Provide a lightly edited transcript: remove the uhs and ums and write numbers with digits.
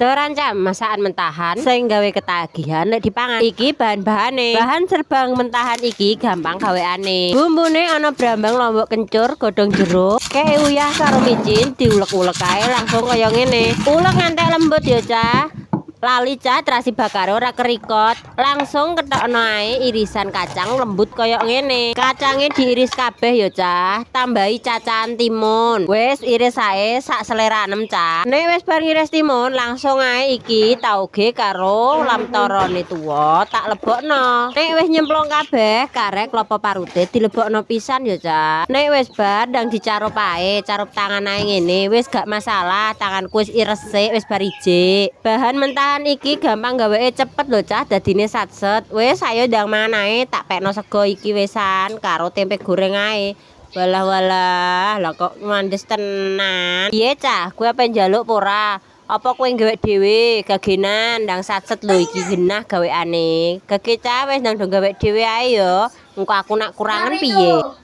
Terancam masakan mentahan sing gawe ketagihan nek dipangan. Iki bahan-bahane. Bahan serbang mentahan iki gampang gaweane. Bumbune ana brambang, lombok kencur, godhong jeruk, kei uyah karo micin, diulek-ulek ae langsung kaya ngene. Ulek ngantek lembut ya, Cah. Lali Cah, terasi bakar ora kerikot, langsung ketokno ae irisan kacang lembut kaya ngene. Kacange diiris kabeh ya, Cah. Tambahi cacahan timun. Wis iris ae sak seleranem, Cah. Nek wis bar ngiris timun, langsung ae iki tauge karo lamtorone tuwa tak lebokno. Nek wis nyemplung kabeh, karek klopo parute dilebokno pisan ya, Cah. Nek wis bar ndang dicarup ae, carup tangan ae ngene, wis gak masalah, tanganku wis iresik, wis bar ijik. Bahan mentah iki gampang gawe cepet lho, Cah. Dadine satset. Wis ayo ndang mangan ae, tak pekno sego iki wisan karo tempe goreng ae. Walah lah kok mandes tenan. Piye, Cah? Kowe apa njaluk ora? Apa kowe gawe dhewe gagenan ndang satset lho iki genah gaweane. Gage, Cah, wis ndang do gawe dhewe ae yo. Engko aku nak kurangan piye?